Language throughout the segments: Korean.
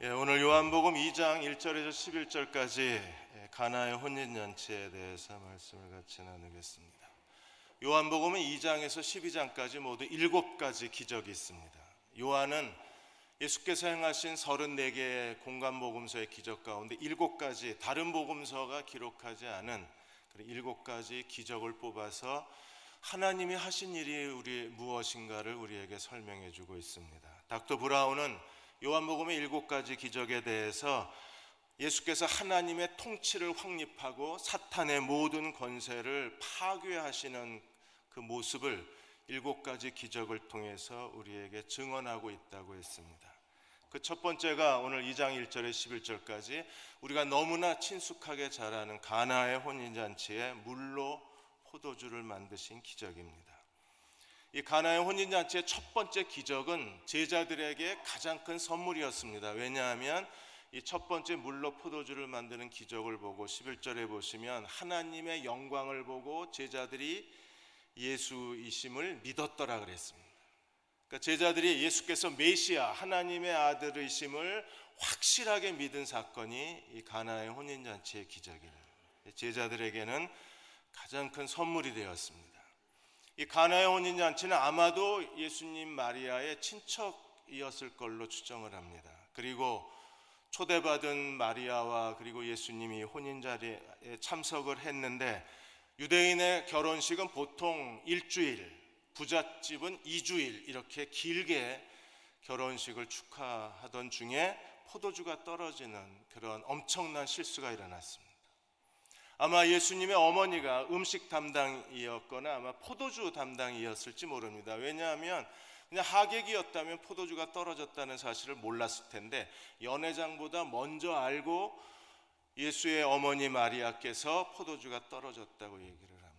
오늘 요한복음 2장 1절에서 11절까지 가나의 혼인잔치에 대해서 말씀을 같이 나누겠습니다. 요한복음은 2장에서 12장까지 모두 7가지 기적이 있습니다. 요한은 예수께서 행하신 34개의 공관복음서의 기적 가운데 7가지 다른 복음서가 기록하지 않은 7가지 기적을 뽑아서 하나님이 하신 일이 무엇인가를 우리에게 설명해 주고 있습니다. 닥터 브라운은 요한복음의 7가지 기적에 대해서 예수께서 하나님의 통치를 확립하고 사탄의 모든 권세를 파괴하시는 그 모습을 7가지 기적을 통해서 우리에게 증언하고 있다고 했습니다. 그 첫 번째가 오늘 2장 1절에 11절까지 우리가 너무나 친숙하게 잘 아는 가나의 혼인잔치에 물로 포도주를 만드신 기적입니다. 이 가나의 혼인잔치의 첫 번째 기적은 제자들에게 가장 큰 선물이었습니다. 왜냐하면 이 첫 번째 물로 포도주를 만드는 기적을 보고 11절에 보시면 하나님의 영광을 보고 제자들이 예수이심을 믿었더라 그랬습니다. 그러니까 제자들이 예수께서 메시아 하나님의 아들이심을 확실하게 믿은 사건이 이 가나의 혼인잔치의 기적이에요. 제자들에게는 가장 큰 선물이 되었습니다. 이 가나의 혼인잔치는 아마도 예수님 마리아의 친척이었을 걸로 추정을 합니다. 그리고 초대받은 마리아와 그리고 예수님이 혼인자리에 참석을 했는데 유대인의 결혼식은 보통 일주일, 부잣집은 2주일 이렇게 길게 결혼식을 축하하던 중에 포도주가 떨어지는 그런 엄청난 실수가 일어났습니다. 아마 예수님의 어머니가 음식 담당이었거나 아마 포도주 담당이었을지 모릅니다. 왜냐하면 그냥 하객이었다면 포도주가 떨어졌다는 사실을 몰랐을 텐데 연회장보다 먼저 알고 예수의 어머니 마리아께서 포도주가 떨어졌다고 얘기를 합니다.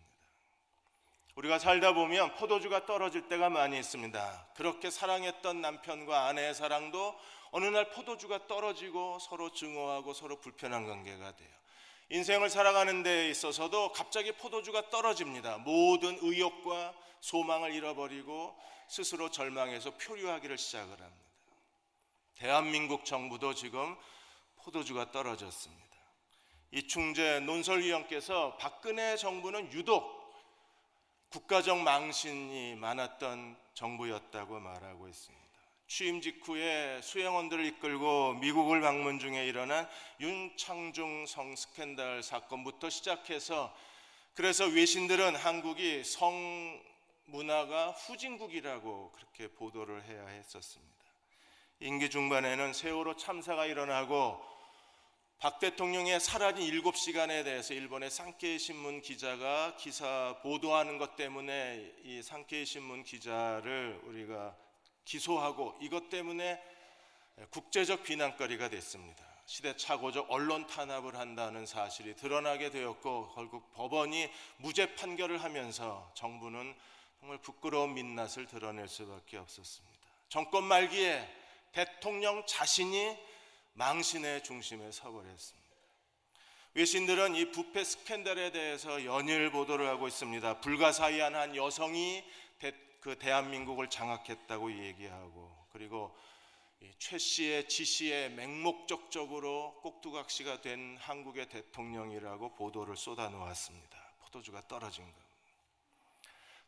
우리가 살다 보면 포도주가 떨어질 때가 많이 있습니다. 그렇게 사랑했던 남편과 아내의 사랑도 어느 날 포도주가 떨어지고 서로 증오하고 서로 불편한 관계가 돼요. 인생을 살아가는 데 있어서도 갑자기 포도주가 떨어집니다. 모든 의욕과 소망을 잃어버리고 스스로 절망해서 표류하기를 시작을 합니다. 대한민국 정부도 지금 포도주가 떨어졌습니다. 이충재 논설위원께서 박근혜 정부는 유독 국가적 망신이 많았던 정부였다고 말하고 있습니다. 취임 직후에 수행원들을 이끌고 미국을 방문 중에 일어난 윤창중 성 스캔들 사건부터 시작해서 그래서 외신들은 한국이 성 문화가 후진국이라고 그렇게 보도를 해야 했었습니다. 임기 중반에는 세월호 참사가 일어나고 박 대통령의 사라진 7시간에 대해서 일본의 산케이 신문 기자가 기사 보도하는 것 때문에 이 산케이 신문 기자를 우리가 기소하고 이것 때문에 국제적 비난거리가 됐습니다. 시대착오적 언론 탄압을 한다는 사실이 드러나게 되었고 결국 법원이 무죄 판결을 하면서 정부는 정말 부끄러운 민낯을 드러낼 수밖에 없었습니다. 정권 말기에 대통령 자신이 망신의 중심에 서버렸습니다. 외신들은 이 부패 스캔들에 대해서 연일 보도를 하고 있습니다. 불가사의한 한 여성이 대한민국을 장악했다고 얘기하고 그리고 최 씨의 지시에 맹목적적으로 꼭두각시가 된 한국의 대통령이라고 보도를 쏟아놓았습니다. 포도주가 떨어진 것.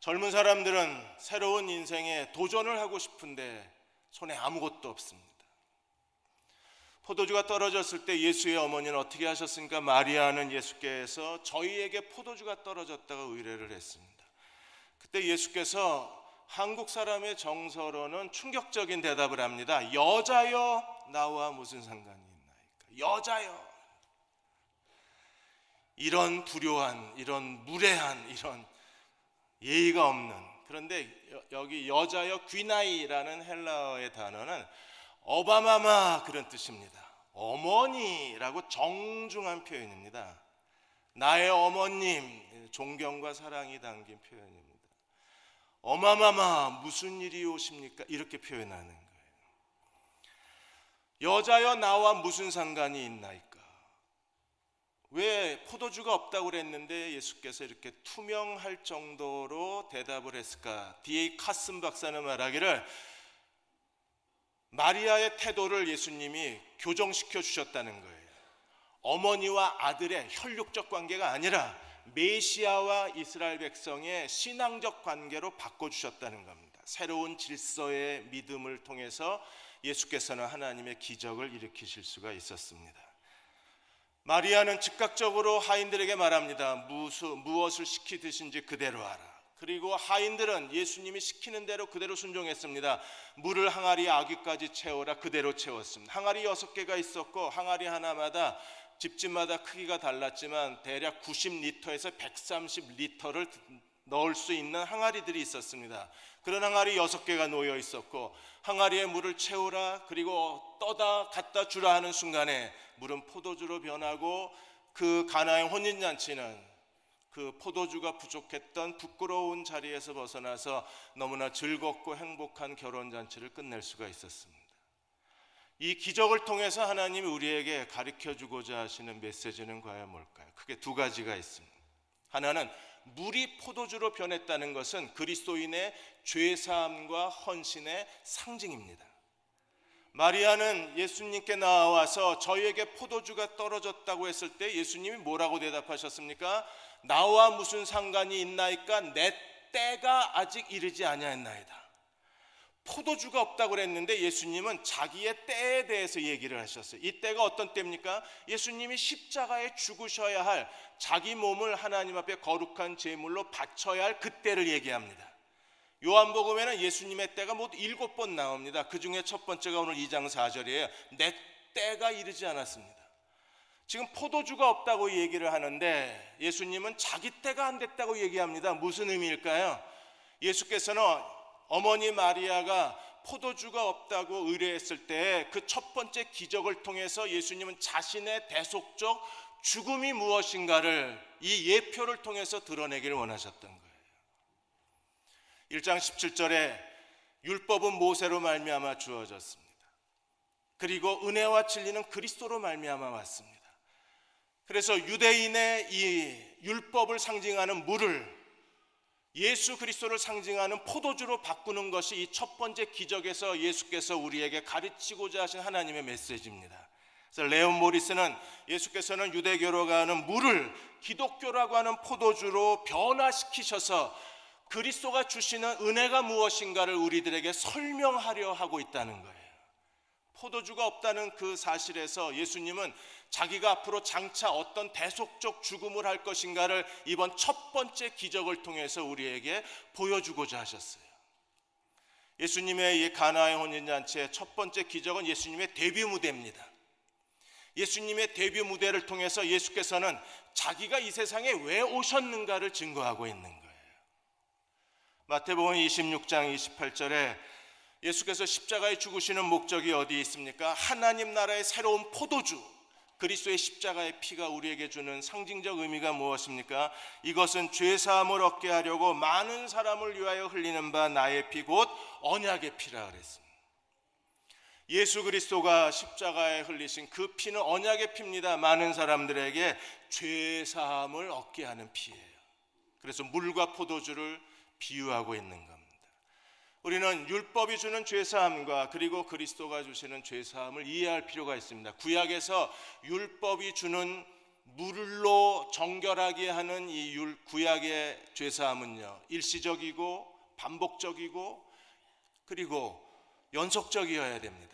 젊은 사람들은 새로운 인생에 도전을 하고 싶은데 손에 아무것도 없습니다. 포도주가 떨어졌을 때 예수의 어머니는 어떻게 하셨습니까? 마리아는 예수께서 저희에게 포도주가 떨어졌다고 의뢰를 했습니다. 그때 예수께서 한국 사람의 정서로는 충격적인 대답을 합니다. 여자여 나와 무슨 상관이 있나이까? 여자여. 이런 불효한, 이런 무례한, 이런 예의가 없는. 그런데 여기 여자여 귀나이라는 헬라어의 단어는 어바마마 그런 뜻입니다. 어머니라고 정중한 표현입니다. 나의 어머님, 존경과 사랑이 담긴 표현입니다. 어마마마 무슨 일이 오십니까? 이렇게 표현하는 거예요. 여자여 나와 무슨 상관이 있나이까? 왜 포도주가 없다고 그랬는데 예수께서 이렇게 투명할 정도로 대답을 했을까? D.A. 카슨 박사는 말하기를 마리아의 태도를 예수님이 교정시켜 주셨다는 거예요. 어머니와 아들의 혈육적 관계가 아니라 메시아와 이스라엘 백성의 신앙적 관계로 바꿔주셨다는 겁니다. 새로운 질서의 믿음을 통해서 예수께서는 하나님의 기적을 일으키실 수가 있었습니다. 마리아는 즉각적으로 하인들에게 말합니다. 무엇을 시키듯인지 그대로 하라. 그리고 하인들은 예수님이 시키는 대로 그대로 순종했습니다. 물을 항아리 아귀까지 채우라. 그대로 채웠습니다. 항아리 6개가 있었고 항아리 하나마다 집집마다 크기가 달랐지만 대략 90리터에서 130리터를 넣을 수 있는 항아리들이 있었습니다. 그런 항아리 6개가 놓여 있었고 항아리에 물을 채우라 그리고 떠다 갖다 주라 하는 순간에 물은 포도주로 변하고 그 가나의 혼인잔치는 그 포도주가 부족했던 부끄러운 자리에서 벗어나서 너무나 즐겁고 행복한 결혼잔치를 끝낼 수가 있었습니다. 이 기적을 통해서 하나님이 우리에게 가르쳐주고자 하시는 메시지는 과연 뭘까요? 크게 2가지가 있습니다. 하나는 물이 포도주로 변했다는 것은 그리스도인의 죄사함과 헌신의 상징입니다. 마리아는 예수님께 나와서 저희에게 포도주가 떨어졌다고 했을 때 예수님이 뭐라고 대답하셨습니까? 나와 무슨 상관이 있나이까? 내 때가 아직 이르지 아니하였나이다. 포도주가 없다고 그랬는데 예수님은 자기의 때에 대해서 얘기를 하셨어요. 이 때가 어떤 때입니까? 예수님이 십자가에 죽으셔야 할 자기 몸을 하나님 앞에 거룩한 제물로 바쳐야 할 그 때를 얘기합니다. 요한복음에는 예수님의 때가 모두 7번 나옵니다. 그 중에 첫 번째가 오늘 2장 4절이에요. 내 때가 이르지 않았습니다. 지금 포도주가 없다고 얘기를 하는데 예수님은 자기 때가 안 됐다고 얘기합니다. 무슨 의미일까요? 예수께서는 어머니 마리아가 포도주가 없다고 의뢰했을 때 그 첫 번째 기적을 통해서 예수님은 자신의 대속적 죽음이 무엇인가를 이 예표를 통해서 드러내기를 원하셨던 거예요. 1장 17절에 율법은 모세로 말미암아 주어졌습니다. 그리고 은혜와 진리는 그리스도로 말미암아 왔습니다. 그래서 유대인의 이 율법을 상징하는 물을 예수 그리스도를 상징하는 포도주로 바꾸는 것이 이 첫 번째 기적에서 예수께서 우리에게 가르치고자 하신 하나님의 메시지입니다. 그래서 레온 모리스는 예수께서는 유대교로 가는 물을 기독교라고 하는 포도주로 변화시키셔서 그리스도가 주시는 은혜가 무엇인가를 우리들에게 설명하려 하고 있다는 거예요. 포도주가 없다는 그 사실에서 예수님은 자기가 앞으로 장차 어떤 대속적 죽음을 할 것인가를 이번 첫 번째 기적을 통해서 우리에게 보여주고자 하셨어요. 예수님의 이 가나의 혼인잔치의 첫 번째 기적은 예수님의 데뷔 무대입니다. 예수님의 데뷔 무대를 통해서 예수께서는 자기가 이 세상에 왜 오셨는가를 증거하고 있는 거예요. 마태복음 26장 28절에 예수께서 십자가에 죽으시는 목적이 어디에 있습니까? 하나님 나라의 새로운 포도주 그리스도의 십자가의 피가 우리에게 주는 상징적 의미가 무엇입니까? 이것은 죄사함을 얻게 하려고 많은 사람을 위하여 흘리는 바 나의 피 곧 언약의 피라 그랬습니다. 예수 그리스도가 십자가에 흘리신 그 피는 언약의 피입니다. 많은 사람들에게 죄사함을 얻게 하는 피예요. 그래서 물과 포도주를 비유하고 있는 겁니다. 우리는 율법이 주는 죄사함과 그리고 그리스도가 주시는 죄사함을 이해할 필요가 있습니다. 구약에서 율법이 주는 물로 정결하게 하는 이 구약의 죄사함은요, 일시적이고 반복적이고 그리고 연속적이어야 됩니다.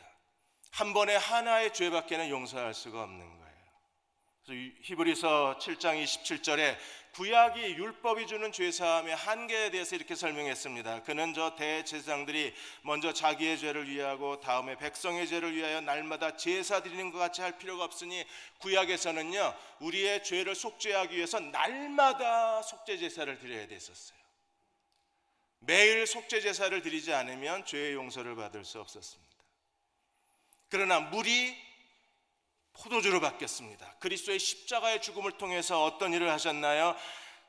한 번에 하나의 죄밖에는 용서할 수가 없는 거예요. 그래서 히브리서 7장 27절에 구약이 율법이 주는 죄사함의 한계에 대해서 이렇게 설명했습니다. 그는 저 대제사장들이 먼저 자기의 죄를 위하고 다음에 백성의 죄를 위하여 날마다 제사 드리는 것 같이 할 필요가 없으니 구약에서는요, 우리의 죄를 속죄하기 위해서 날마다 속죄 제사를 드려야 됐었어요. 매일 속죄 제사를 드리지 않으면 죄의 용서를 받을 수 없었습니다. 그러나 물이 포도주로 바뀌었습니다. 그리스도의 십자가의 죽음을 통해서 어떤 일을 하셨나요?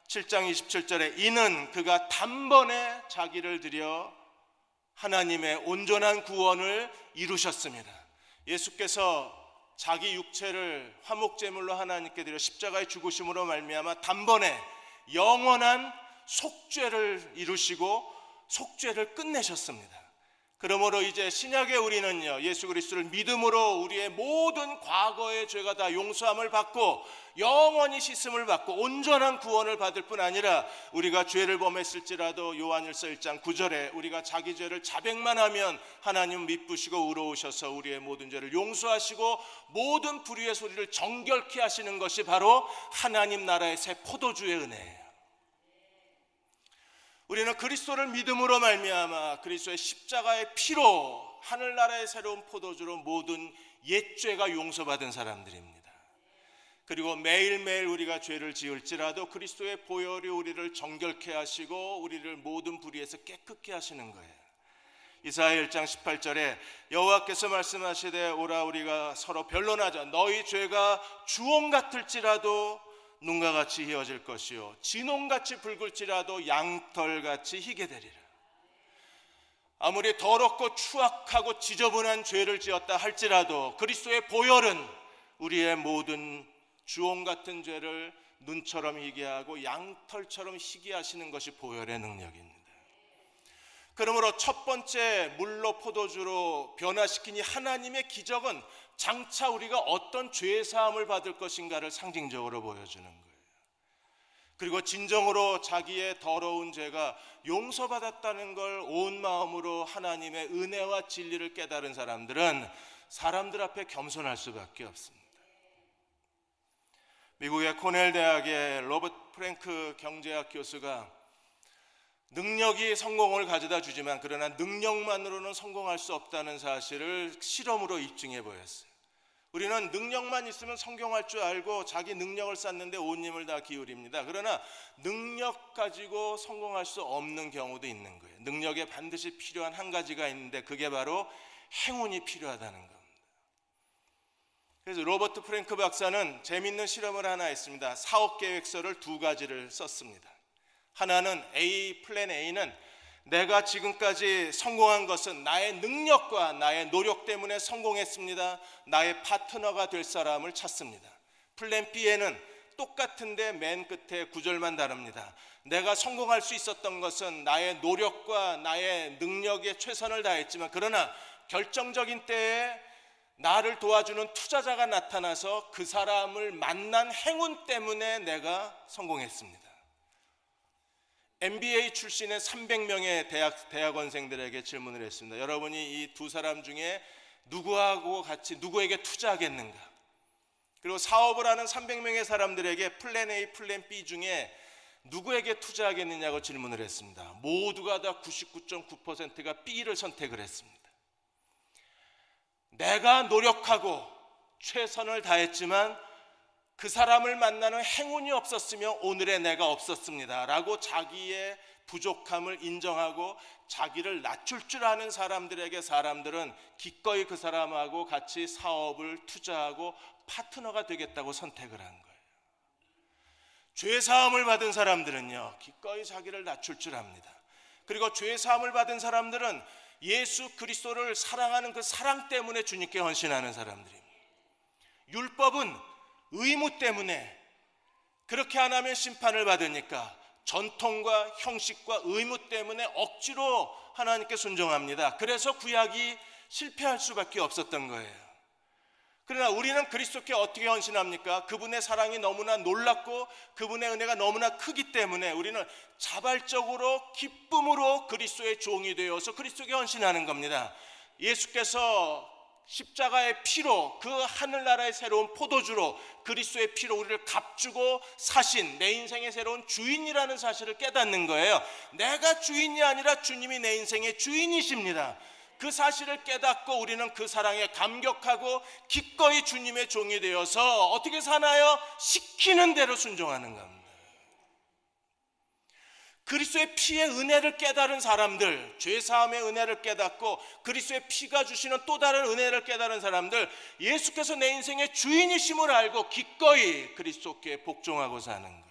7장 27절에 이는 그가 단번에 자기를 드려 하나님의 온전한 구원을 이루셨습니다. 예수께서 자기 육체를 화목제물로 하나님께 드려 십자가의 죽으심으로 말미암아 단번에 영원한 속죄를 이루시고 속죄를 끝내셨습니다. 그러므로 이제 신약의 우리는요, 예수 그리스도를 믿음으로 우리의 모든 과거의 죄가 다 용서함을 받고 영원히 씻음을 받고 온전한 구원을 받을 뿐 아니라, 우리가 죄를 범했을지라도 요한일서 1장 9절에 우리가 자기 죄를 자백만 하면 하나님 미쁘시고 의로우셔서 우리의 모든 죄를 용서하시고 모든 불의의 소리를 정결케 하시는 것이 바로 하나님 나라의 새 포도주의 은혜예요. 우리는 그리스도를 믿음으로 말미암아 그리스도의 십자가의 피로 하늘나라의 새로운 포도주로 모든 옛죄가 용서받은 사람들입니다. 그리고 매일매일 우리가 죄를 지을지라도 그리스도의 보혈이 우리를 정결케 하시고 우리를 모든 불의에서 깨끗게 하시는 거예요. 이사야 1장 18절에 여호와께서 말씀하시되 오라 우리가 서로 변론하자. 너희 죄가 주홍 같을지라도 눈과 같이 희어질 것이요 진홍같이 붉을지라도 양털같이 희게 되리라. 아무리 더럽고 추악하고 지저분한 죄를 지었다 할지라도 그리스도의 보혈은 우리의 모든 주홍 같은 죄를 눈처럼 희게 하고 양털처럼 희게 하시는 것이 보혈의 능력입니다. 그러므로 첫 번째 물로 포도주로 변화시킨 이 하나님의 기적은 장차 우리가 어떤 죄 사함을 받을 것인가를 상징적으로 보여주는 거예요. 그리고 진정으로 자기의 더러운 죄가 용서받았다는 걸 온 마음으로 하나님의 은혜와 진리를 깨달은 사람들은 사람들 앞에 겸손할 수밖에 없습니다. 미국의 코넬 대학의 로버트 프랭크 경제학 교수가 능력이 성공을 가져다 주지만 그러나 능력만으로는 성공할 수 없다는 사실을 실험으로 입증해 보였어요. 우리는 능력만 있으면 성공할 줄 알고 자기 능력을 쌓는데 온 힘을 다 기울입니다. 그러나 능력 가지고 성공할 수 없는 경우도 있는 거예요. 능력에 반드시 필요한 한 가지가 있는데 그게 바로 행운이 필요하다는 겁니다. 그래서 로버트 프랭크 박사는 재미있는 실험을 하나 했습니다. 사업 계획서를 두 가지를 썼습니다. 하나는 플랜 A는 내가 지금까지 성공한 것은 나의 능력과 나의 노력 때문에 성공했습니다. 나의 파트너가 될 사람을 찾습니다. 플랜 B에는 똑같은데 맨 끝에 구절만 다릅니다. 내가 성공할 수 있었던 것은 나의 노력과 나의 능력에 최선을 다했지만 그러나 결정적인 때에 나를 도와주는 투자자가 나타나서 그 사람을 만난 행운 때문에 내가 성공했습니다. MBA 출신의 300명의 대학원생들에게 질문을 했습니다. 여러분이 이 두 사람 중에 누구하고 같이 누구에게 투자하겠는가? 그리고 사업을 하는 300명의 사람들에게 플랜 A, 플랜 B 중에 누구에게 투자하겠느냐고 질문을 했습니다. 모두가 다 99.9%가 B를 선택을 했습니다. 내가 노력하고 최선을 다했지만 그 사람을 만나는 행운이 없었으면 오늘의 내가 없었습니다 라고 자기의 부족함을 인정하고 자기를 낮출 줄 아는 사람들은 기꺼이 그 사람하고 같이 사업을 투자하고 파트너가 되겠다고 선택을 한 거예요. 죄사함을 받은 사람들은요 기꺼이 자기를 낮출 줄 압니다. 그리고 죄사함을 받은 사람들은 예수 그리스도를 사랑하는 그 사랑 때문에 주님께 헌신하는 사람들입니다. 율법은 의무 때문에 그렇게 안 하면 심판을 받으니까 전통과 형식과 의무 때문에 억지로 하나님께 순종합니다. 그래서 구약이 실패할 수밖에 없었던 거예요. 그러나 우리는 그리스도께 어떻게 헌신합니까? 그분의 사랑이 너무나 놀랍고 그분의 은혜가 너무나 크기 때문에 우리는 자발적으로 기쁨으로 그리스도의 종이 되어서 그리스도께 헌신하는 겁니다. 예수께서 십자가의 피로 그 하늘나라의 새로운 포도주로 그리스도의 피로 우리를 값주고 사신 내 인생의 새로운 주인이라는 사실을 깨닫는 거예요. 내가 주인이 아니라 주님이 내 인생의 주인이십니다. 그 사실을 깨닫고 우리는 그 사랑에 감격하고 기꺼이 주님의 종이 되어서 어떻게 사나요? 시키는 대로 순종하는 겁니다. 그리스도의 피의 은혜를 깨달은 사람들, 죄사함의 은혜를 깨닫고 그리스도의 피가 주시는 또 다른 은혜를 깨달은 사람들, 예수께서 내 인생의 주인이심을 알고 기꺼이 그리스도께 복종하고 사는 거예요.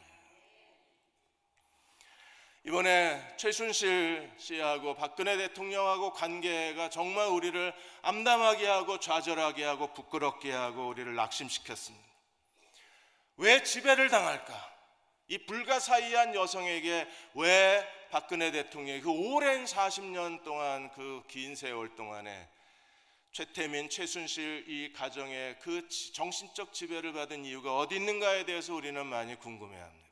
이번에 최순실 씨하고 박근혜 대통령하고 관계가 정말 우리를 암담하게 하고 좌절하게 하고 부끄럽게 하고 우리를 낙심시켰습니다. 왜 지배를 당할까? 이 불가사의한 여성에게 왜 박근혜 대통령이 그 오랜 40년 동안, 그 긴 세월 동안에 최태민, 최순실 이 가정의 그 정신적 지배를 받은 이유가 어디 있는가에 대해서 우리는 많이 궁금해합니다.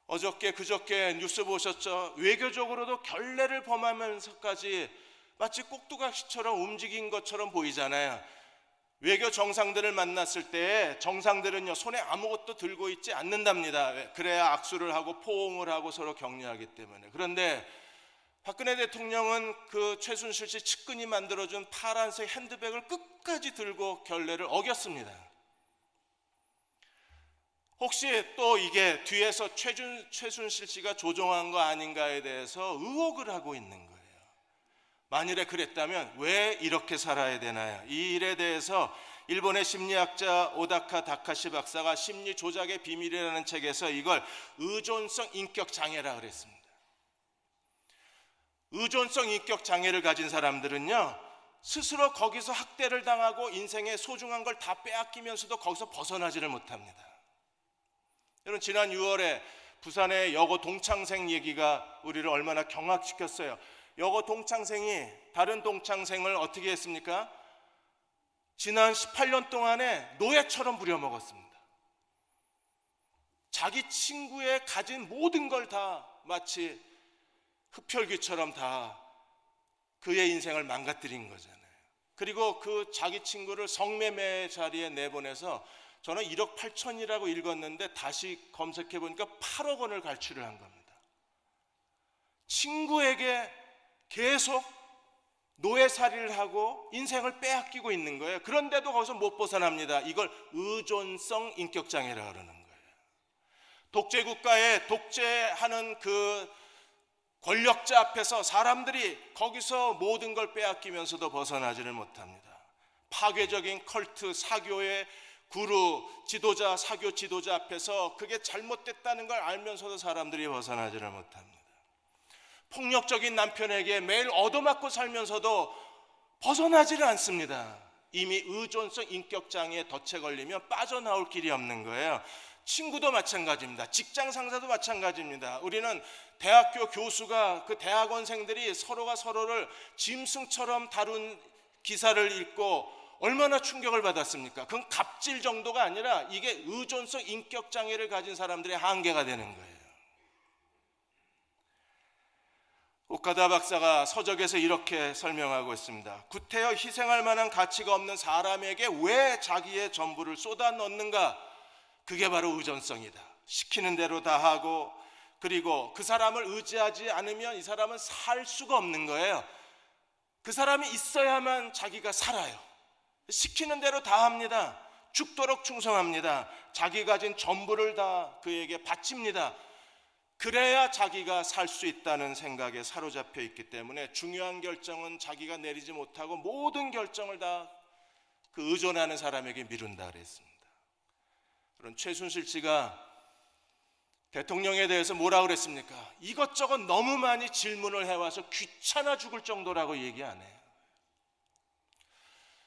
어저께 그저께 뉴스 보셨죠? 외교적으로도 결례를 범하면서까지 마치 꼭두각시처럼 움직인 것처럼 보이잖아요. 외교 정상들을 만났을 때 정상들은요, 손에 아무것도 들고 있지 않는답니다. 그래야 악수를 하고 포옹을 하고 서로 격려하기 때문에. 그런데 박근혜 대통령은 그 최순실 씨 측근이 만들어준 파란색 핸드백을 끝까지 들고 결례를 어겼습니다. 혹시 또 이게 뒤에서 최순실 씨가 조종한 거 아닌가에 대해서 의혹을 하고 있는 거예요. 만일에 그랬다면 왜 이렇게 살아야 되나요? 이 일에 대해서 일본의 심리학자 오다카 다카시 박사가 심리 조작의 비밀이라는 책에서 이걸 의존성 인격 장애라 그랬습니다. 의존성 인격 장애를 가진 사람들은요, 스스로 거기서 학대를 당하고 인생의 소중한 걸 다 빼앗기면서도 거기서 벗어나지를 못합니다. 여러분, 지난 6월에 부산의 여고 동창생 얘기가 우리를 얼마나 경악시켰어요. 여고 동창생이 다른 동창생을 어떻게 했습니까? 지난 18년 동안에 노예처럼 부려먹었습니다. 자기 친구의 가진 모든 걸 다 마치 흡혈귀처럼 다 그의 인생을 망가뜨린 거잖아요. 그리고 그 자기 친구를 성매매 자리에 내보내서 저는 1억 8천이라고 읽었는데 다시 검색해 보니까 8억 원을 갈취를 한 겁니다. 친구에게 계속 노예살이를 하고 인생을 빼앗기고 있는 거예요. 그런데도 거기서 못 벗어납니다. 이걸 의존성 인격장애라고 그러는 거예요. 독재국가에 독재하는 그 권력자 앞에서 사람들이 거기서 모든 걸 빼앗기면서도 벗어나지를 못합니다. 파괴적인 컬트, 사교의 구루, 지도자, 사교 지도자 앞에서 그게 잘못됐다는 걸 알면서도 사람들이 벗어나지를 못합니다. 폭력적인 남편에게 매일 얻어맞고 살면서도 벗어나지를 않습니다. 이미 의존성 인격장애에 덫에 걸리면 빠져나올 길이 없는 거예요. 친구도 마찬가지입니다. 직장 상사도 마찬가지입니다. 우리는 대학교 교수가 그 대학원생들이 서로가 서로를 짐승처럼 다룬 기사를 읽고 얼마나 충격을 받았습니까? 그건 갑질 정도가 아니라 이게 의존성 인격장애를 가진 사람들의 한계가 되는 거예요. 오카다 박사가 서적에서 이렇게 설명하고 있습니다. 구태여 희생할 만한 가치가 없는 사람에게 왜 자기의 전부를 쏟아 넣는가? 그게 바로 의존성이다. 시키는 대로 다 하고, 그리고 그 사람을 의지하지 않으면 이 사람은 살 수가 없는 거예요. 그 사람이 있어야만 자기가 살아요. 시키는 대로 다 합니다. 죽도록 충성합니다. 자기 가진 전부를 다 그에게 바칩니다. 그래야 자기가 살 수 있다는 생각에 사로잡혀 있기 때문에 중요한 결정은 자기가 내리지 못하고 모든 결정을 다 그 의존하는 사람에게 미룬다 그랬습니다. 그런 최순실 씨가 대통령에 대해서 뭐라 그랬습니까? 이것저것 너무 많이 질문을 해와서 귀찮아 죽을 정도라고 얘기 안 해요.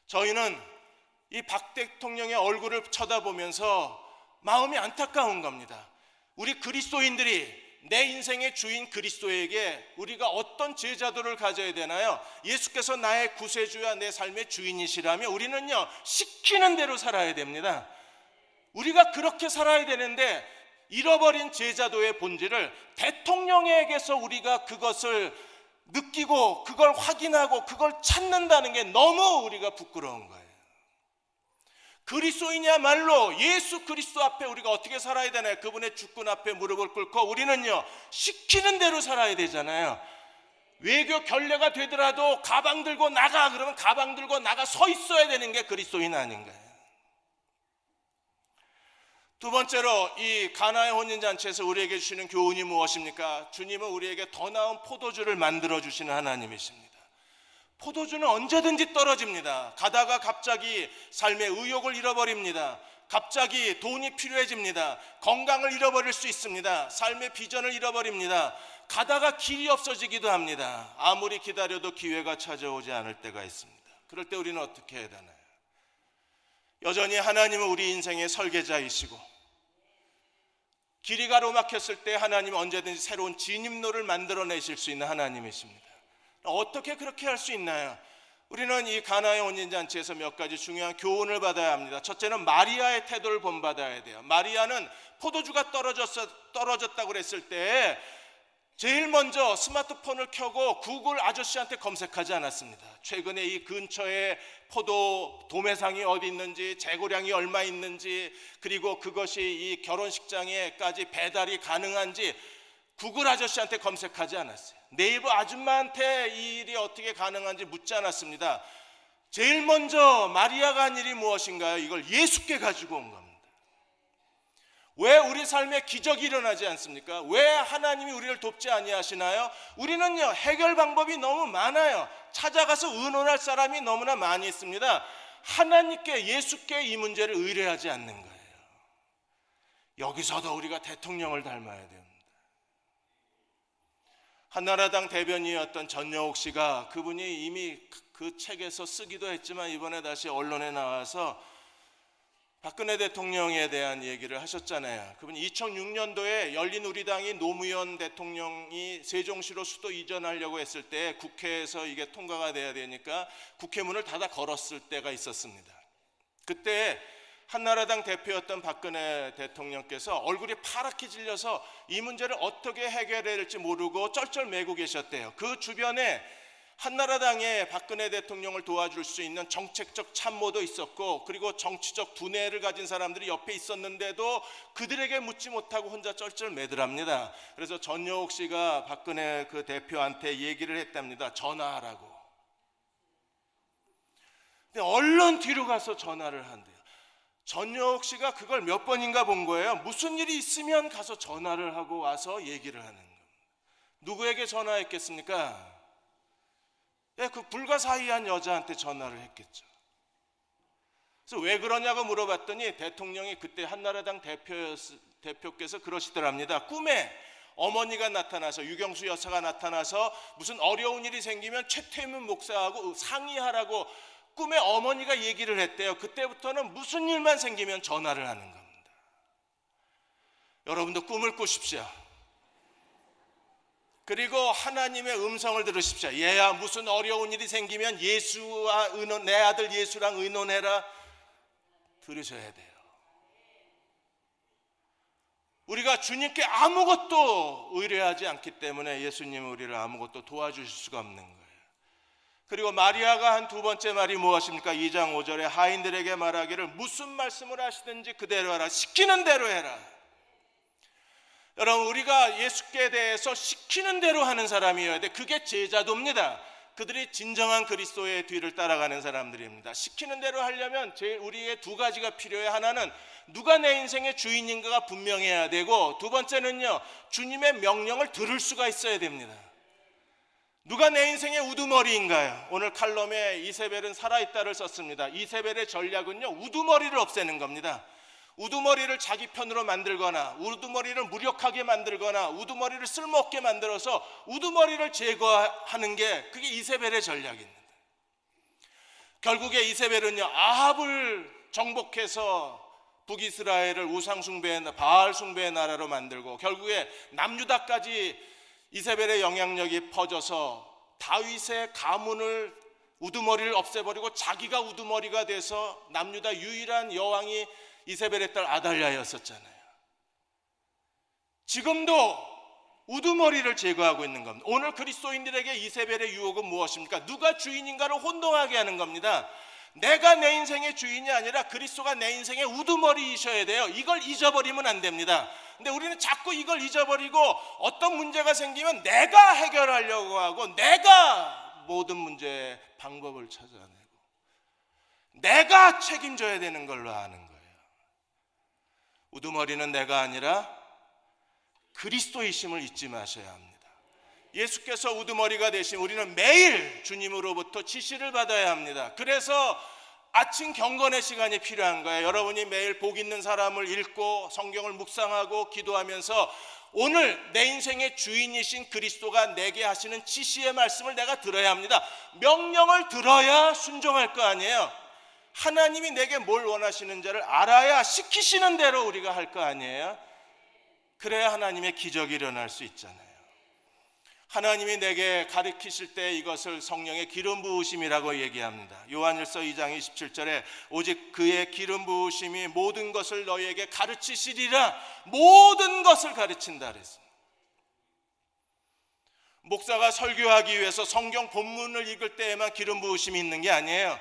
저희는 이 박 대통령의 얼굴을 쳐다보면서 마음이 안타까운 겁니다. 우리 그리스도인들이 내 인생의 주인 그리스도에게 우리가 어떤 제자도를 가져야 되나요? 예수께서 나의 구세주야 내 삶의 주인이시라면 우리는요, 시키는 대로 살아야 됩니다. 우리가 그렇게 살아야 되는데 잃어버린 제자도의 본질을 대통령에게서 우리가 그것을 느끼고 그걸 확인하고 그걸 찾는다는 게 너무 우리가 부끄러운 거예요. 그리스도인이야말로 예수 그리스도 앞에 우리가 어떻게 살아야 되나요? 그분의 주권 앞에 무릎을 꿇고 우리는요, 시키는 대로 살아야 되잖아요. 외교 결례가 되더라도 가방 들고 나가 그러면 가방 들고 나가 서 있어야 되는 게 그리스도인 아닌가요? 두 번째로 이 가나의 혼인잔치에서 우리에게 주시는 교훈이 무엇입니까? 주님은 우리에게 더 나은 포도주를 만들어 주시는 하나님이십니다. 포도주는 언제든지 떨어집니다. 가다가 갑자기 삶의 의욕을 잃어버립니다. 갑자기 돈이 필요해집니다. 건강을 잃어버릴 수 있습니다. 삶의 비전을 잃어버립니다. 가다가 길이 없어지기도 합니다. 아무리 기다려도 기회가 찾아오지 않을 때가 있습니다. 그럴 때 우리는 어떻게 해야 되나요? 여전히 하나님은 우리 인생의 설계자이시고 길이 가로막혔을 때 하나님은 언제든지 새로운 진입로를 만들어내실 수 있는 하나님이십니다. 어떻게 그렇게 할 수 있나요? 우리는 이 가나의 혼인잔치에서 몇 가지 중요한 교훈을 받아야 합니다. 첫째는 마리아의 태도를 본받아야 돼요. 마리아는 포도주가 떨어졌다고 그랬을 때 제일 먼저 스마트폰을 켜고 구글 아저씨한테 검색하지 않았습니다. 최근에 이 근처에 포도 도매상이 어디 있는지, 재고량이 얼마 있는지, 그리고 그것이 이 결혼식장에까지 배달이 가능한지 구글 아저씨한테 검색하지 않았어요. 네이버 아줌마한테 이 일이 어떻게 가능한지 묻지 않았습니다. 제일 먼저 마리아가 한 일이 무엇인가요? 이걸 예수께 가지고 온 겁니다. 왜 우리 삶에 기적이 일어나지 않습니까? 왜 하나님이 우리를 돕지 아니하시나요? 우리는요, 해결 방법이 너무 많아요. 찾아가서 의논할 사람이 너무나 많이 있습니다. 하나님께, 예수께 이 문제를 의뢰하지 않는 거예요. 여기서도 우리가 대통령을 닮아야 됩니다. 한나라당 대변인이었던 전여옥 씨가, 그분이 이미 그 책에서 쓰기도 했지만 이번에 다시 언론에 나와서 박근혜 대통령에 대한 얘기를 하셨잖아요. 그분이 2006년도에 열린우리당이 노무현 대통령이 세종시로 수도 이전하려고 했을 때 국회에서 이게 통과가 돼야 되니까 국회 문을 닫아 걸었을 때가 있었습니다. 그때 한나라당 대표였던 박근혜 대통령께서 얼굴이 파랗게 질려서 이 문제를 어떻게 해결해야 될지 모르고 쩔쩔매고 계셨대요. 그 주변에 한나라당의 박근혜 대통령을 도와줄 수 있는 정책적 참모도 있었고, 그리고 정치적 두뇌를 가진 사람들이 옆에 있었는데도 그들에게 묻지 못하고 혼자 쩔쩔매더랍니다. 그래서 전여옥 씨가 박근혜 그 대표한테 얘기를 했답니다. 전화하라고. 근데 얼른 뒤로 가서 전화를 한대요. 전여옥 씨가 그걸 몇 번인가 본 거예요. 무슨 일이 있으면 가서 전화를 하고 와서 얘기를 하는 겁니다. 누구에게 전화했겠습니까? 그 불가사의한 여자한테 전화를 했겠죠. 그래서 왜 그러냐고 물어봤더니 대통령이 그때 한나라당 대표께서 그러시더랍니다. 꿈에 어머니가 나타나서, 유경수 여사가 나타나서 무슨 어려운 일이 생기면 최태민 목사하고 상의하라고 꿈에 어머니가 얘기를 했대요. 그때부터는 무슨 일만 생기면 전화를 하는 겁니다. 여러분도 꿈을 꾸십시오. 그리고 하나님의 음성을 들으십시오. 얘야, 무슨 어려운 일이 생기면 예수와 내 아들 예수랑 의논해라. 들으셔야 돼요. 우리가 주님께 아무것도 의뢰하지 않기 때문에 예수님은 우리를 아무것도 도와주실 수가 없는 거예요. 그리고 마리아가 한 두 번째 말이 무엇입니까? 2장 5절에 하인들에게 말하기를 무슨 말씀을 하시든지 그대로 하라. 시키는 대로 해라. 여러분, 우리가 예수께 대해서 시키는 대로 하는 사람이어야 돼. 그게 제자도입니다. 그들이 진정한 그리스도의 뒤를 따라가는 사람들입니다. 시키는 대로 하려면 우리의 두 가지가 필요해요. 하나는 누가 내 인생의 주인인가가 분명해야 되고, 두 번째는요, 주님의 명령을 들을 수가 있어야 됩니다. 누가 내 인생의 우두머리인가요? 오늘 칼럼에 이세벨은 살아있다를 썼습니다. 이세벨의 전략은요, 우두머리를 없애는 겁니다. 우두머리를 자기 편으로 만들거나, 우두머리를 무력하게 만들거나, 우두머리를 쓸모없게 만들어서 우두머리를 제거하는 게, 그게 이세벨의 전략입니다. 결국에 이세벨은요, 아합을 정복해서 북이스라엘을 우상숭배의, 바알 숭배의 나라로 만들고, 결국에 남유다까지 이세벨의 영향력이 퍼져서 다윗의 가문을, 우두머리를 없애버리고 자기가 우두머리가 돼서 남유다 유일한 여왕이 이세벨의 딸 아달랴였었잖아요. 지금도 우두머리를 제거하고 있는 겁니다. 오늘 그리스도인들에게 이세벨의 유혹은 무엇입니까? 누가 주인인가를 혼동하게 하는 겁니다. 내가 내 인생의 주인이 아니라 그리스도가 내 인생의 우두머리이셔야 돼요. 이걸 잊어버리면 안 됩니다. 근데 우리는 자꾸 이걸 잊어버리고 어떤 문제가 생기면 내가 해결하려고 하고, 내가 모든 문제의 방법을 찾아내고, 내가 책임져야 되는 걸로 아는 거예요. 우두머리는 내가 아니라 그리스도이심을 잊지 마셔야 합니다. 예수께서 우두머리가 되신 우리는 매일 주님으로부터 지시를 받아야 합니다. 그래서 아침 경건의 시간이 필요한 거예요. 여러분이 매일 복 있는 사람을 읽고 성경을 묵상하고 기도하면서 오늘 내 인생의 주인이신 그리스도가 내게 하시는 지시의 말씀을 내가 들어야 합니다. 명령을 들어야 순종할 거 아니에요. 하나님이 내게 뭘 원하시는지를 알아야 시키시는 대로 우리가 할 거 아니에요. 그래야 하나님의 기적이 일어날 수 있잖아요. 하나님이 내게 가르치실 때 이것을 성령의 기름 부으심이라고 얘기합니다. 요한일서 2장 27절에 오직 그의 기름 부으심이 모든 것을 너희에게 가르치시리라, 모든 것을 가르친다 그랬습니다. 목사가 설교하기 위해서 성경 본문을 읽을 때에만 기름 부으심이 있는 게 아니에요.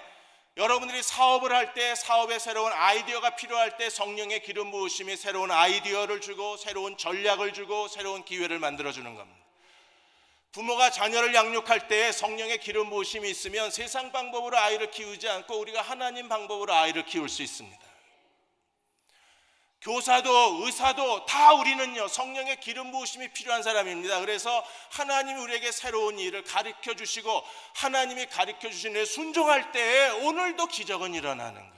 여러분들이 사업을 할 때, 사업에 새로운 아이디어가 필요할 때 성령의 기름 부으심이 새로운 아이디어를 주고 새로운 전략을 주고 새로운 기회를 만들어주는 겁니다. 부모가 자녀를 양육할 때에 성령의 기름 부으심이 있으면 세상 방법으로 아이를 키우지 않고 우리가 하나님 방법으로 아이를 키울 수 있습니다. 교사도 의사도 다 우리는요 성령의 기름 부으심이 필요한 사람입니다. 그래서 하나님이 우리에게 새로운 일을 가르쳐 주시고 하나님이 가르쳐 주신 일 순종할 때에 오늘도 기적은 일어나는 거예요.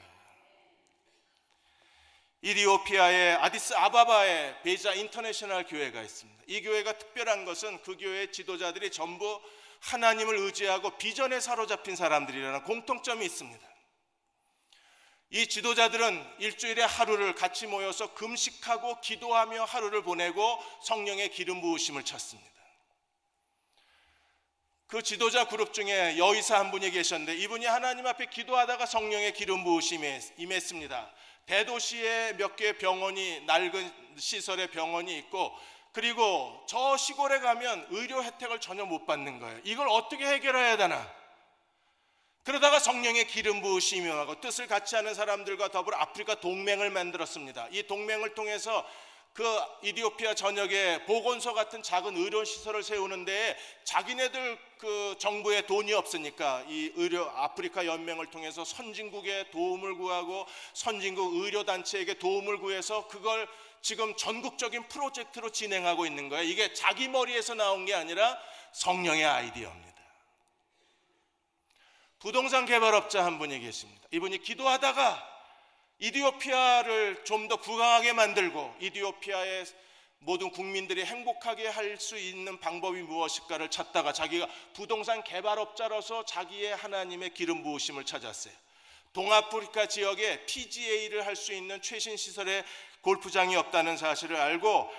이디오피아의 아디스 아바바에 베자 인터내셔널 교회가 있습니다. 이 교회가 특별한 것은 그 교회의 지도자들이 전부 하나님을 의지하고 비전에 사로잡힌 사람들이라는 공통점이 있습니다. 이 지도자들은 일주일에 하루를 같이 모여서 금식하고 기도하며 하루를 보내고 성령의 기름 부으심을 찾습니다. 그 지도자 그룹 중에 여의사 한 분이 계셨는데 이분이 하나님 앞에 기도하다가 성령의 기름 부으심에 임했습니다. 대도시에 몇 개의 병원이, 낡은 시설의 병원이 있고, 그리고 저 시골에 가면 의료 혜택을 전혀 못 받는 거예요. 이걸 어떻게 해결해야 되나? 그러다가 성령의 기름 부으심이 임하고 뜻을 같이 하는 사람들과 더불어 아프리카 동맹을 만들었습니다. 이 동맹을 통해서 그 이디오피아 전역에 보건소 같은 작은 의료 시설을 세우는데 자기네들 그 정부에 돈이 없으니까 이 의료 아프리카 연맹을 통해서 선진국에 도움을 구하고 선진국 의료 단체에게 도움을 구해서 그걸 지금 전국적인 프로젝트로 진행하고 있는 거예요. 이게 자기 머리에서 나온 게 아니라 성령의 아이디어입니다. 부동산 개발업자 한 분이 계십니다. 이분이 기도하다가 이디오피아를 좀 더 부강하게 만들고 이디오피아의 모든 국민들이 행복하게 할 수 있는 방법이 무엇일까를 찾다가 자기가 부동산 개발업자로서 자기의 하나님의 기름 부으심을 찾았어요. 동아프리카 지역에 PGA를 할 수 있는 최신 시설의 골프장이 없다는 사실을 알고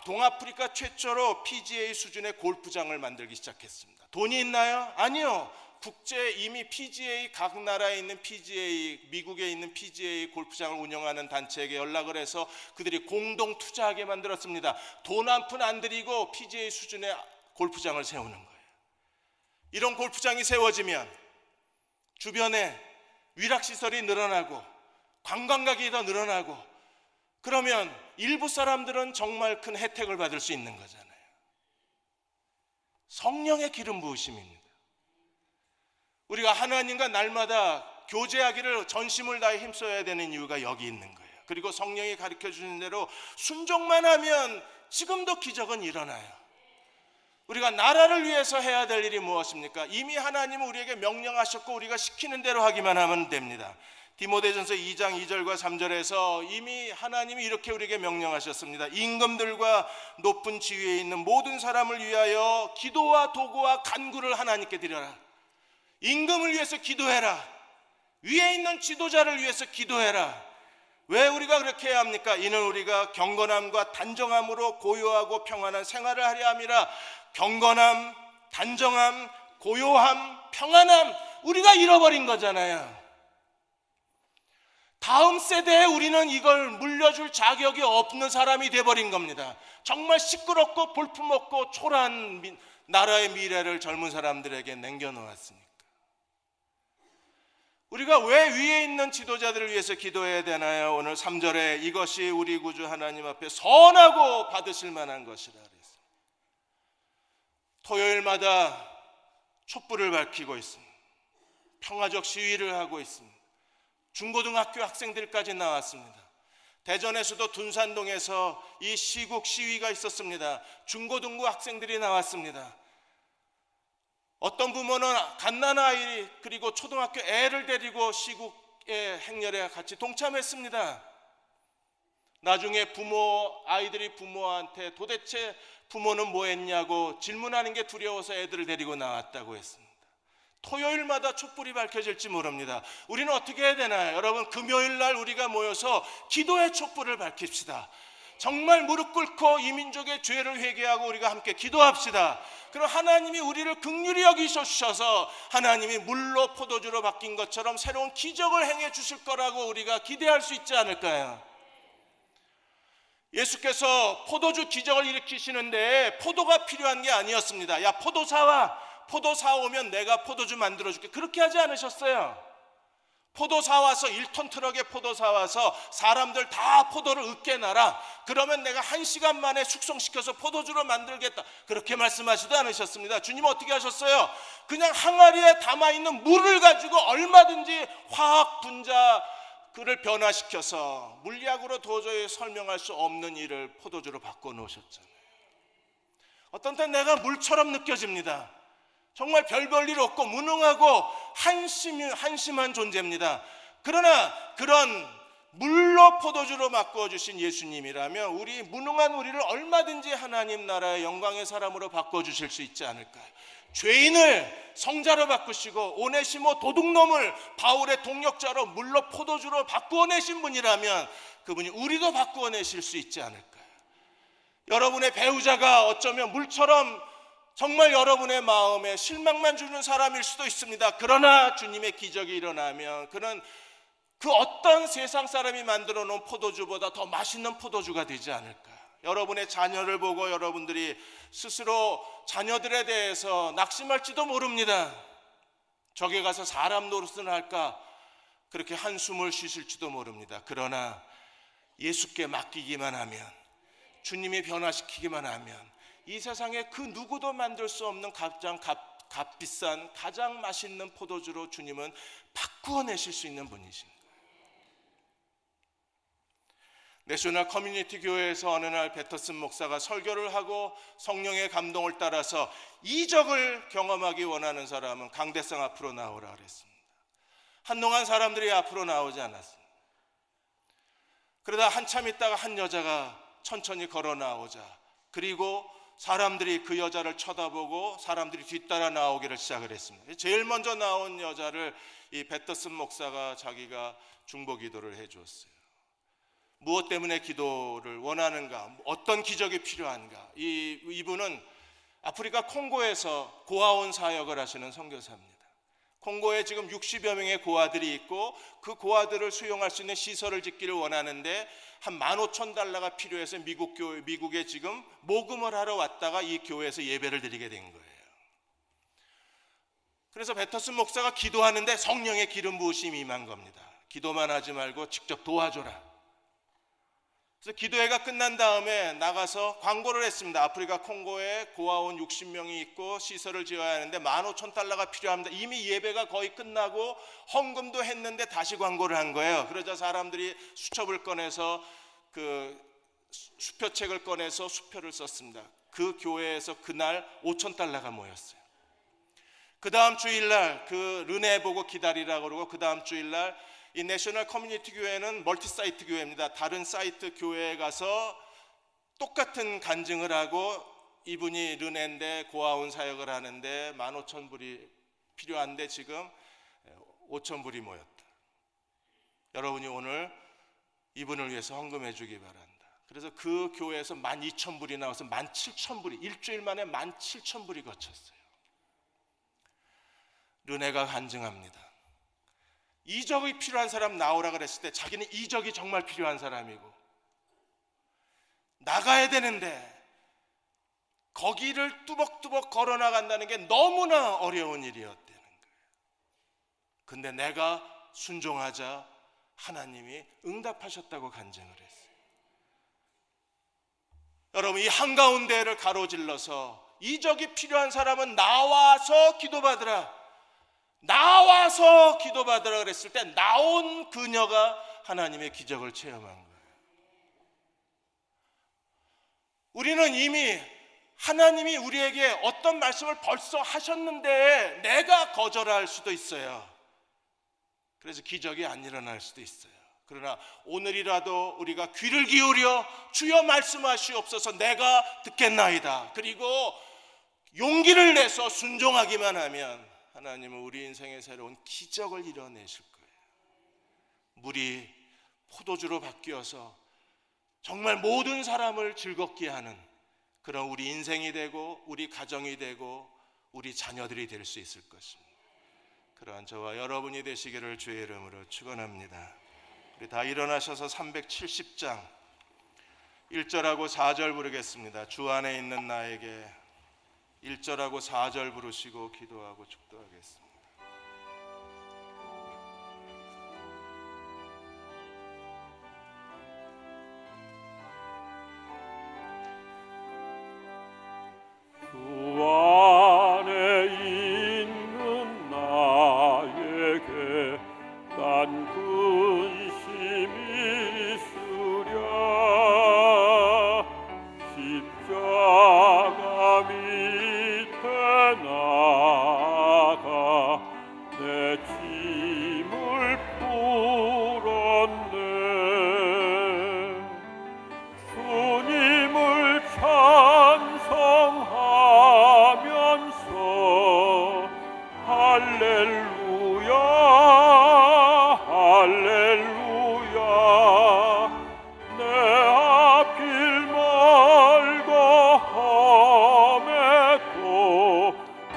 동아프리카 최초로 PGA 수준의 골프장을 만들기 시작했습니다. 돈이 있나요? 아니요. 국제 이미 PGA 각 나라에 있는 PGA, 미국에 있는 PGA 골프장을 운영하는 단체에게 연락을 해서 그들이 공동 투자하게 만들었습니다. 돈 한 푼 안 들이고 PGA 수준의 골프장을 세우는 거예요. 이런 골프장이 세워지면 주변에 위락시설이 늘어나고 관광객이 더 늘어나고 그러면 일부 사람들은 정말 큰 혜택을 받을 수 있는 거잖아요. 성령의 기름 부으심입니다. 우리가 하나님과 날마다 교제하기를 전심을 다해 힘써야 되는 이유가 여기 있는 거예요. 그리고 성령이 가르쳐 주는 대로 순종만 하면 지금도 기적은 일어나요. 우리가 나라를 위해서 해야 될 일이 무엇입니까? 이미 하나님은 우리에게 명령하셨고 우리가 시키는 대로 하기만 하면 됩니다. 디모데전서 2장 2절과 3절에서 이미 하나님이 이렇게 우리에게 명령하셨습니다. 임금들과 높은 지위에 있는 모든 사람을 위하여 기도와 도구와 간구를 하나님께 드려라. 임금을 위해서 기도해라. 위에 있는 지도자를 위해서 기도해라. 왜 우리가 그렇게 해야 합니까? 이는 우리가 경건함과 단정함으로 고요하고 평안한 생활을 하려 함이라. 경건함, 단정함, 고요함, 평안함 우리가 잃어버린 거잖아요. 다음 세대에 우리는 이걸 물려줄 자격이 없는 사람이 돼버린 겁니다. 정말 시끄럽고 볼품없고 초라한 나라의 미래를 젊은 사람들에게 남겨놓았으니까. 우리가 왜 위에 있는 지도자들을 위해서 기도해야 되나요? 오늘 3절에 이것이 우리 구주 하나님 앞에 선하고 받으실 만한 것이라 그랬습니다. 토요일마다 촛불을 밝히고 있습니다. 평화적 시위를 하고 있습니다. 중고등학교 학생들까지 나왔습니다. 대전에서도 둔산동에서 이 시국 시위가 있었습니다. 중고등부 학생들이 나왔습니다. 어떤 부모는 갓난아이 그리고 초등학교 애를 데리고 시국의 행렬에 같이 동참했습니다. 나중에 아이들이 부모한테 도대체 부모는 뭐 했냐고 질문하는 게 두려워서 애들을 데리고 나왔다고 했습니다. 토요일마다 촛불이 밝혀질지 모릅니다. 우리는 어떻게 해야 되나요? 여러분 금요일 날 우리가 모여서 기도의 촛불을 밝힙시다. 정말 무릎 꿇고 이 민족의 죄를 회개하고 우리가 함께 기도합시다. 그럼 하나님이 우리를 긍휼히 여기셔서 하나님이 물로 포도주로 바뀐 것처럼 새로운 기적을 행해 주실 거라고 우리가 기대할 수 있지 않을까요? 예수께서 포도주 기적을 일으키시는데 포도가 필요한 게 아니었습니다. 야, 포도 사오면 내가 포도주 만들어줄게. 그렇게 하지 않으셨어요. 포도 사와서 1톤 트럭에 포도 사와서 사람들 다 포도를 으깨 놔라. 그러면 내가 1시간 만에 숙성시켜서 포도주로 만들겠다. 그렇게 말씀하지도 않으셨습니다. 주님은 어떻게 하셨어요? 그냥 항아리에 담아있는 물을 가지고 얼마든지 화학 분자를 변화시켜서 물리학으로 도저히 설명할 수 없는 일을 포도주로 바꿔놓으셨잖아요. 어떤 때 내가 물처럼 느껴집니다. 정말 별 볼 일 없고 무능하고 한심한 존재입니다. 그러나 그런 물로 포도주로 바꿔주신 예수님이라면 우리 무능한 우리를 얼마든지 하나님 나라의 영광의 사람으로 바꿔주실 수 있지 않을까요? 죄인을 성자로 바꾸시고 오네시모 도둑놈을 바울의 동역자로 물로 포도주로 바꾸어내신 분이라면 그분이 우리도 바꾸어내실 수 있지 않을까요? 여러분의 배우자가 어쩌면 물처럼 정말 여러분의 마음에 실망만 주는 사람일 수도 있습니다. 그러나 주님의 기적이 일어나면 그는 그 어떤 세상 사람이 만들어 놓은 포도주보다 더 맛있는 포도주가 되지 않을까. 여러분의 자녀를 보고 여러분들이 스스로 자녀들에 대해서 낙심할지도 모릅니다. 저기 가서 사람 노릇을 할까 그렇게 한숨을 쉬실지도 모릅니다. 그러나 예수께 맡기기만 하면, 주님이 변화시키기만 하면 이 세상에 그 누구도 만들 수 없는 가장 값비싼 가장 맛있는 포도주로 주님은 바꾸어내실 수 있는 분이신 거예요. 내셔널 커뮤니티 교회에서 어느 날 배터슨 목사가 설교를 하고 성령의 감동을 따라서 이적을 경험하기 원하는 사람은 강대상 앞으로 나오라 그랬습니다. 한동안 사람들이 앞으로 나오지 않았습니다. 그러다 한참 있다가 한 여자가 천천히 걸어 나오자, 그리고 사람들이 그 여자를 쳐다보고 사람들이 뒤따라 나오기를 시작을 했습니다. 제일 먼저 나온 여자를 이 배터슨 목사가 자기가 중보 기도를 해주었어요. 무엇 때문에 기도를 원하는가, 어떤 기적이 필요한가. 이분은 아프리카 콩고에서 고아원 사역을 하시는 선교사입니다. 콩고에 지금 60여 명의 고아들이 있고 그 고아들을 수용할 수 있는 시설을 짓기를 원하는데 한 15,000달러가 필요해서 미국에 지금 모금을 하러 왔다가 이 교회에서 예배를 드리게 된 거예요. 그래서 배터슨 목사가 기도하는데 성령의 기름 부으심이 임한 겁니다. 기도만 하지 말고 직접 도와줘라. 그래서 기도회가 끝난 다음에 나가서 광고를 했습니다. 아프리카 콩고에 고아원 60명이 있고 시설을 지어야 하는데 15,000달러가 필요합니다. 이미 예배가 거의 끝나고 헌금도 했는데 다시 광고를 한 거예요. 그러자 사람들이 수첩을 꺼내서 그 수표책을 꺼내서 수표를 썼습니다. 그 교회에서 그날 5,000달러가 모였어요. 그 다음 주일날 그 르네 보고 기다리라고 그러고 그 다음 주일날 이 내셔널 커뮤니티 교회는 멀티 사이트 교회입니다. 다른 사이트 교회에 가서 똑같은 간증을 하고 이분이 르네인데 고아원 사역을 하는데 15,000불이 필요한데 지금 5,000불이 모였다. 여러분이 오늘 이분을 위해서 헌금해 주기 바란다. 그래서 그 교회에서 12,000불이 나와서 17,000불이 일주일 만에 17,000불이 거쳤어요. 르네가 간증합니다. 이적이 필요한 사람 나오라 그랬을 때 자기는 이적이 정말 필요한 사람이고 나가야 되는데 거기를 뚜벅뚜벅 걸어 나간다는 게 너무나 어려운 일이었다는 거예요. 근데 내가 순종하자 하나님이 응답하셨다고 간증을 했어요. 여러분, 이 한가운데를 가로질러서 이적이 필요한 사람은 나와서 기도받으라, 나와서 기도받으라 그랬을 때 나온 그녀가 하나님의 기적을 체험한 거예요. 우리는 이미 하나님이 우리에게 어떤 말씀을 벌써 하셨는데 내가 거절할 수도 있어요. 그래서 기적이 안 일어날 수도 있어요. 그러나 오늘이라도 우리가 귀를 기울여 주여 말씀하시옵소서 내가 듣겠나이다, 그리고 용기를 내서 순종하기만 하면 하나님은 우리 인생에 새로운 기적을 이뤄내실 거예요. 물이 포도주로 바뀌어서 정말 모든 사람을 즐겁게 하는 그런 우리 인생이 되고 우리 가정이 되고 우리 자녀들이 될 수 있을 것입니다. 그러한 저와 여러분이 되시기를 주의 이름으로 축원합니다. 우리 다 일어나셔서 370장 1절하고 4절 부르겠습니다. 주 안에 있는 나에게 1절하고 4절 부르시고 기도하고 축도하겠습니다. 주 안에 있는 나에게 난 근심이 있으랴. 십자가 밑에 나가 내 짐을 풀었네. 주님을 찬송하면서 할렐루야 할렐루야. 내 앞길 멀고 험해도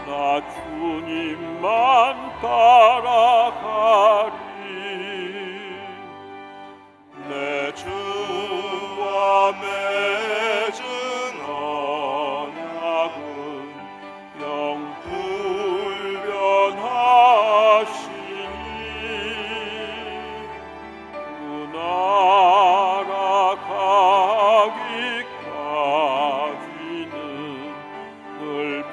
나 주님만 따라가리. 내 주와 맺은 언약은 영불변하시니 그 나라 가기까지는 늘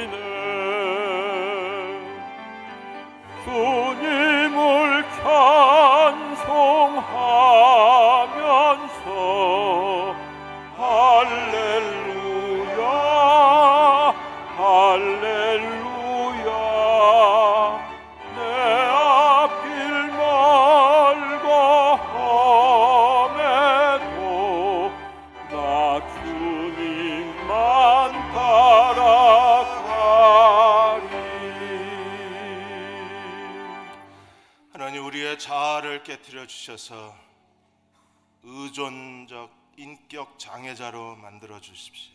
보호하시네. 주님을 찬송하면서 할렐루야 할렐루야. 내 앞길 멀고 험해도 나 주님만 따라가리. 하나님, 우리의 자아를 깨트려 주셔서 의존적 인격 장애자로 만들어 주십시오.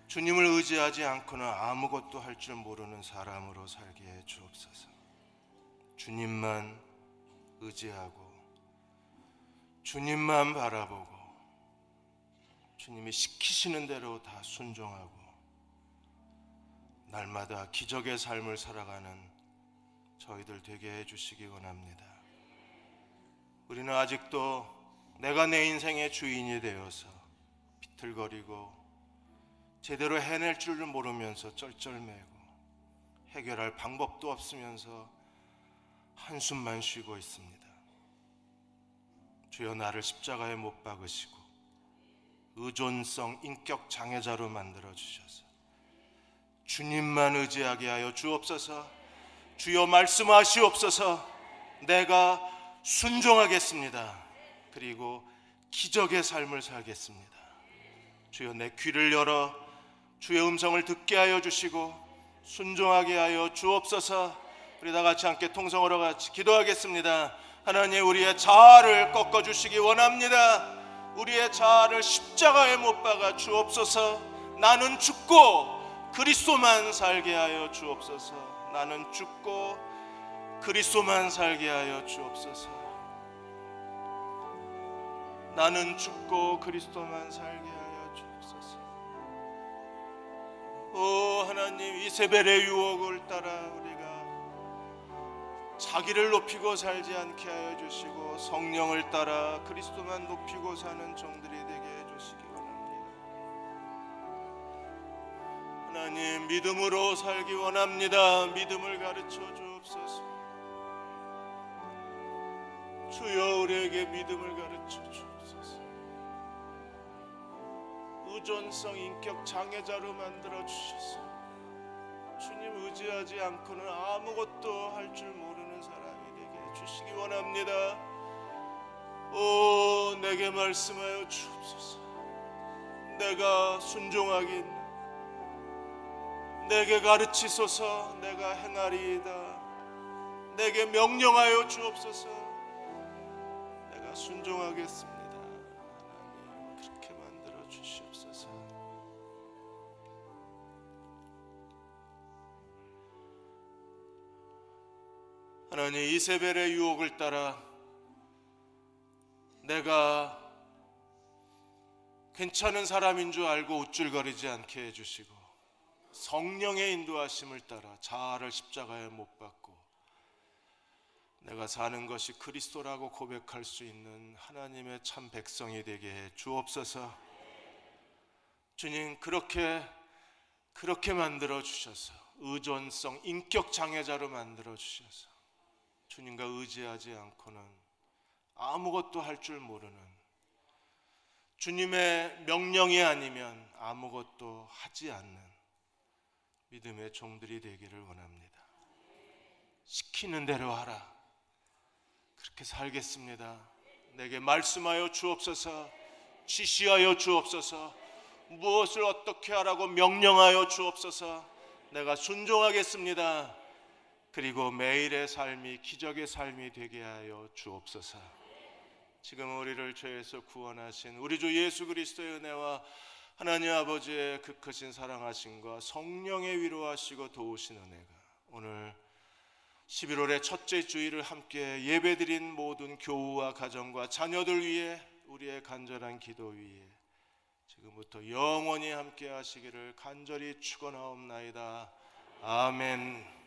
주님을 의지하지 않고는 아무것도 할 줄 모르는 사람으로 살게 해 주옵소서. 주님만 의지하고 주님만 바라보고 주님이 시키시는 대로 다 순종하고 날마다 기적의 삶을 살아가는 저희들 되게 해주시기 원합니다. 우리는 아직도 내가 내 인생의 주인이 되어서 비틀거리고 제대로 해낼 줄을 모르면서 쩔쩔매고 해결할 방법도 없으면서 한숨만 쉬고 있습니다. 주여, 나를 십자가에 못 박으시고 의존성 인격 장애자로 만들어 주셔서 주님만 의지하게 하여 주옵소서. 주여, 말씀하시옵소서. 내가 순종하겠습니다. 그리고 기적의 삶을 살겠습니다. 주여, 내 귀를 열어 주의 음성을 듣게 하여 주시고 순종하게 하여 주옵소서. 우리 다 같이 함께 통성으로 같이 기도하겠습니다. 하나님, 우리의 자아를 꺾어주시기 원합니다. 우리의 자아를 십자가에 못 박아 주옵소서. 나는 죽고 그리스도만 살게 하여 주옵소서. 나는 죽고 그리스도만 살게 하여 주옵소서. 나는 죽고 그리스도만 살게 하여 주옵소서. 오 하나님, 이세벨의 유혹을 따라 우리가 자기를 높이고 살지 않게 하여 주시고 성령을 따라 그리스도만 높이고 사는 종들이 되게 해 주시기 원합니다. 하나님, 믿음으로 살기 원합니다. 믿음을 가르쳐 주옵소서. 주여, 우리에게 믿음을 가르쳐 주옵소서. 의존성 인격 장애자로 만들어 주셔서 주님 의지하지 않고는 아무것도 할 줄 모르는 사람이 되게 주시기 원합니다. 오, 내게 말씀하여 주옵소서. 내가 순종하긴 내게 가르치소서. 내가 행하리이다. 내게 명령하여 주옵소서. 내가 순종하겠습니다. 하나님, 그렇게 만들어 주시옵소서. 하나님, 이세벨의 유혹을 따라 내가 괜찮은 사람인 줄 알고 우쭐거리지 않게 해주시고, 성령의 인도하심을 따라 자아를 십자가에 못 박고 내가 사는 것이 그리스도라고 고백할 수 있는 하나님의 참 백성이 되게 해 주옵소서. 주님, 그렇게 만들어 주셔서 의존성, 인격 장애자로 만들어 주셔서 주님과 의지하지 않고는 아무것도 할 줄 모르는, 주님의 명령이 아니면 아무것도 하지 않는 믿음의 종들이 되기를 원합니다. 시키는 대로 하라. 그렇게 살겠습니다. 내게 말씀하여 주옵소서. 지시하여 주옵소서. 무엇을 어떻게 하라고 명령하여 주옵소서. 내가 순종하겠습니다. 그리고 매일의 삶이 기적의 삶이 되게 하여 주옵소서. 지금 우리를 죄에서 구원하신 우리 주 예수 그리스도의 은혜와 하나님 아버지의 그 크신 사랑하심과 성령의 위로하시고 도우신 은혜가 오늘 11월의 첫째 주일을 함께 예배드린 모든 교우와 가정과 자녀들 위해, 우리의 간절한 기도 위에 지금부터 영원히 함께 하시기를 간절히 축원하옵나이다. 아멘.